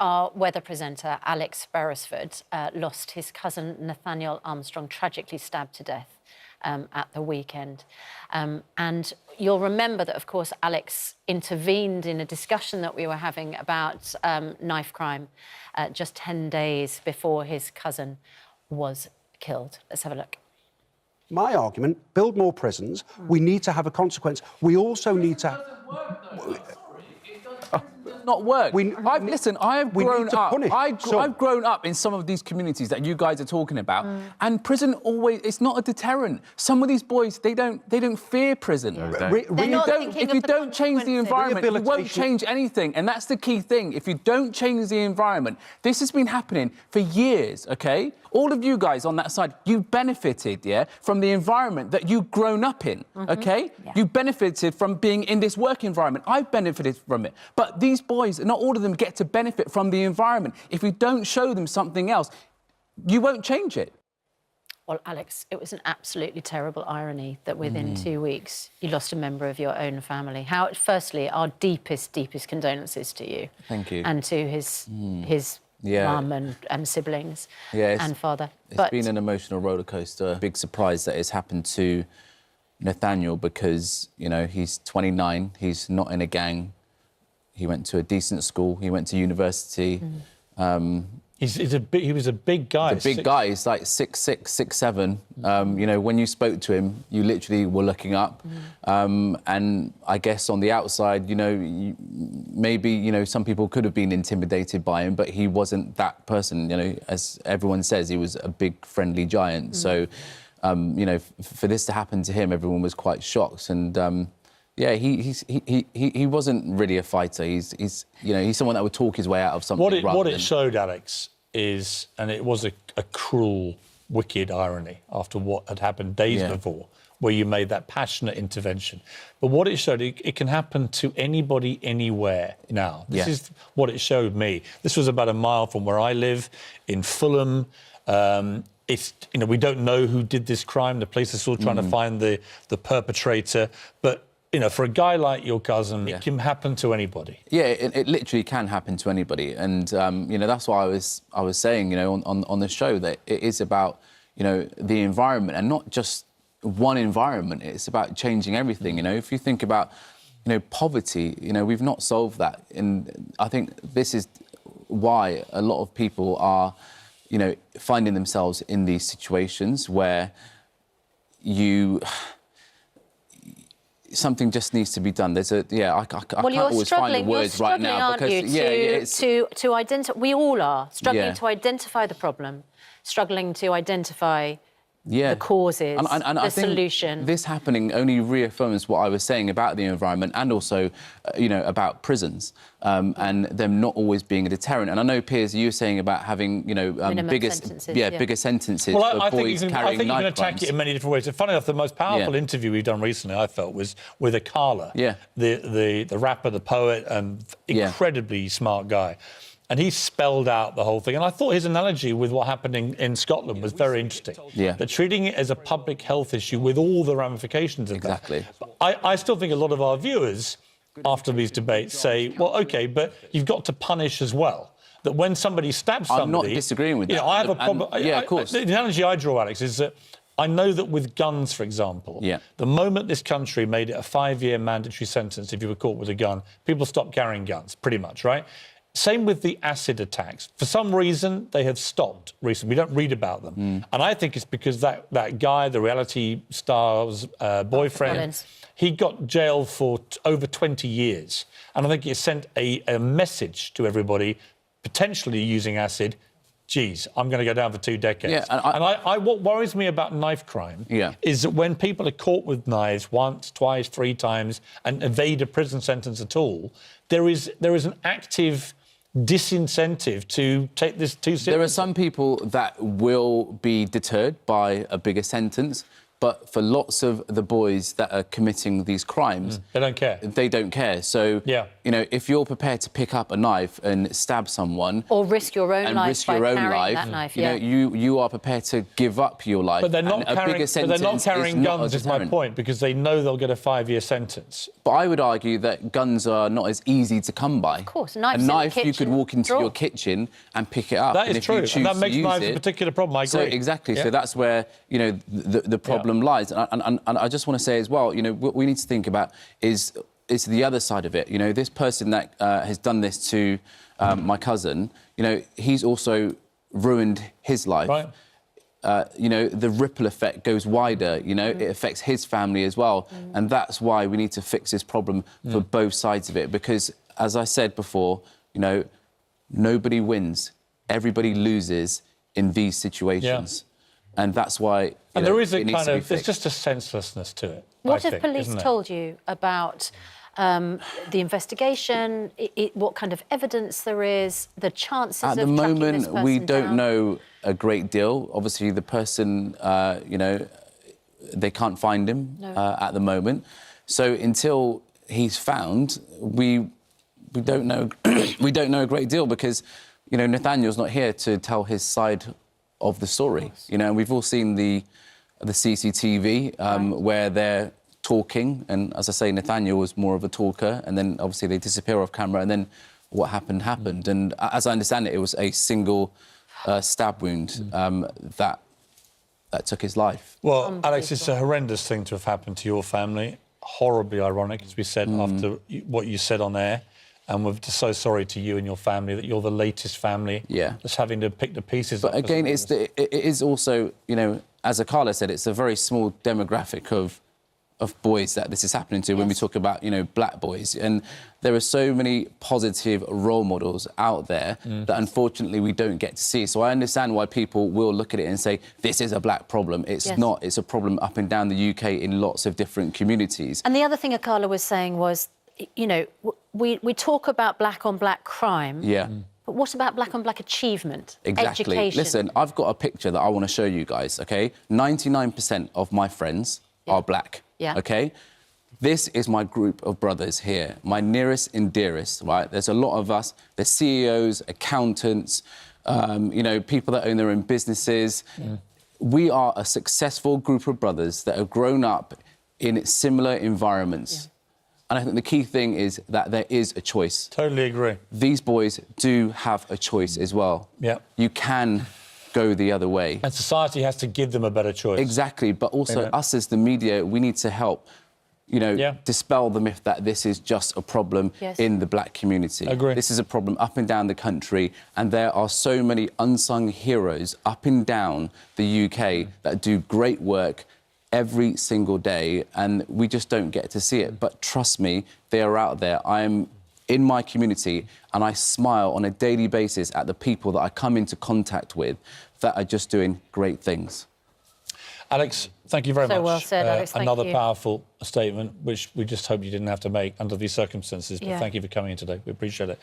our weather presenter, Alex Beresford, lost his cousin Nathaniel Armstrong, tragically stabbed to death at the weekend. And you'll remember that, of course, Alex intervened in a discussion that we were having about knife crime just 10 days before his cousin was killed. Let's have a look. My argument, build more prisons. We need to have a consequence. We also need to... Not work. Listen, I've grown up. I've grown up in some of these communities that you guys are talking about, and prison always—it's not a deterrent. Some of these boys, they don't fear prison. If you don't change the environment, you won't change anything, and that's the key thing. If you don't change the environment, this has been happening for years. Okay, all of you guys on that side, you benefited, from the environment that you've grown up in. Okay, you benefited from being in this work environment. I've benefited from it, but these boys, not all of them get to benefit from the environment. If you don't show them something else, you won't change it. Well, Alex, it was an absolutely terrible irony that within 2 weeks you lost a member of your own family. Firstly, our deepest condolences to you. Thank you. And to his mum and siblings and father. It's been an emotional rollercoaster. Big surprise that it's happened to Nathaniel because, you know, he's 29, he's not in a gang. He went to a decent school. He went to university. He was a big guy. He's a big guy. He's like 6'6", 6'7". You know, when you spoke to him, you literally were looking up. And I guess on the outside, you know, maybe, you know, some people could have been intimidated by him, but he wasn't that person. You know, as everyone says, he was a big, friendly giant. So, you know, for this to happen to him, everyone was quite shocked. And yeah, he wasn't really a fighter. He's you know, he's someone that would talk his way out of something. What it showed, Alex, is, and it was a cruel, wicked irony after what had happened days before, where you made that passionate intervention. But what it showed, it can happen to anybody, anywhere now. This is what it showed me. This was about a mile from where I live, in Fulham. It's, you know, we don't know who did this crime. The police are still trying to find the perpetrator, but you know, for a guy like your cousin, it can happen to anybody. Yeah, it literally can happen to anybody, and you know, that's why I was saying, you know, on the show that it is about, you know, the environment and not just one environment. It's about changing everything. You know, if you think about, you know, poverty, you know, we've not solved that, and I think this is why a lot of people are, you know, finding themselves in these situations where something just needs to be done. There's a I can't always find the words right now because to identify. We all are struggling to identify the problem, struggling to identify the causes, and the I think solution. This happening only reaffirms what I was saying about the environment and also, you know, about prisons and them not always being a deterrent. And I know, Piers, you were saying about having, you know, bigger sentences well, for boys carrying knife crimes. I think you can attack it in many different ways. Funny enough, the most powerful interview we've done recently, I felt, was with Akala, the rapper, the poet, and incredibly smart guy. And he spelled out the whole thing. And I thought his analogy with what happened in Scotland was very interesting. That treating it as a public health issue with all the ramifications of that. But I still think a lot of our viewers, after these debates, say, well, OK, but you've got to punish as well. That when somebody stabs somebody... I'm not disagreeing with that. You know, I have a problem... of course. The analogy I draw, Alex, is that I know that with guns, for example, the moment this country made it a 5-year mandatory sentence if you were caught with a gun, people stopped carrying guns, pretty much, right? Same with the acid attacks. For some reason, they have stopped recently. We don't read about them. And I think it's because that guy, the reality star's boyfriend, he got jailed for over 20 years. And I think it sent a message to everybody, potentially using acid, geez, I'm going to go down for 2 decades. What worries me about knife crime is that when people are caught with knives once, twice, 3 times and evade a prison sentence at all, there is an active disincentive to take this too seriously. There are some people that will be deterred by a bigger sentence. But for lots of the boys that are committing these crimes... They don't care. They don't care. So, you know, if you're prepared to pick up a knife and stab someone... Or risk your own life by carrying that knife, you know, you are prepared to give up your life. But they're not carrying guns, is my point, because they know they'll get a 5-year sentence. But I would argue that guns are not as easy to come by. Of course, a knife you could walk into your kitchen and pick it up. That is true, and that makes knives a particular problem, I agree. So, exactly, so that's where, you know, the problem lies. And I just want to say as well, you know, what we need to think about is the other side of it. You know, this person that has done this to my cousin, you know, he's also ruined his life. Right. You know, the ripple effect goes wider, you know, it affects his family as well. And that's why we need to fix this problem for both sides of it. Because, as I said before, you know, nobody wins. Everybody loses in these situations. And that's why... And there is a kind of... There's just a senselessness to it. What have police told you about the investigation, what kind of evidence there is, the chances of tracking this person down? At the moment, we don't know a great deal. Obviously, the person, you know, they can't find him at the moment. So until he's found, we don't know we don't know a great deal because, you know, Nathaniel's not here to tell his side of the story. You know, and we've all seen the CCTV where they're talking, and as I say, Nathaniel was more of a talker, and then obviously they disappear off camera, and then what happened. And as I understand it, it was a single stab wound that took his life. Well, Alex, it's a horrendous thing to have happened to your family. Horribly ironic, as we said after what you said on air. And we're just so sorry to you and your family that you're the latest family that's having to pick the pieces up. But again, it is also, you know, as Akala said, it's a very small demographic of boys that this is happening to when we talk about, you know, black boys. And there are so many positive role models out there that unfortunately we don't get to see. So I understand why people will look at it and say, this is a black problem. It's not. It's a problem up and down the UK in lots of different communities. And the other thing Akala was saying was, you know, we talk about black-on-black crime. But what about black-on-black achievement? Exactly. Education? Listen, I've got a picture that I want to show you guys, OK? 99% of my friends are black, OK? This is my group of brothers here, my nearest and dearest, right? There's a lot of us. There's CEOs, accountants, you know, people that own their own businesses. We are a successful group of brothers that have grown up in similar environments. And I think the key thing is that there is a choice. Totally agree. These boys do have a choice as well. You can go the other way. And society has to give them a better choice. Exactly, but also us as the media, we need to help, you know, dispel the myth that this is just a problem in the black community. Agree. This is a problem up and down the country, and there are so many unsung heroes up and down the UK that do great work every single day, and we just don't get to see it. But trust me, they are out there. I am in my community, and I smile on a daily basis at the people that I come into contact with that are just doing great things. Alex, thank you very much. So well said, Alex. Thank Another you. powerful statement, which we just hope you didn't have to make under these circumstances. But thank you for coming in today. We appreciate it.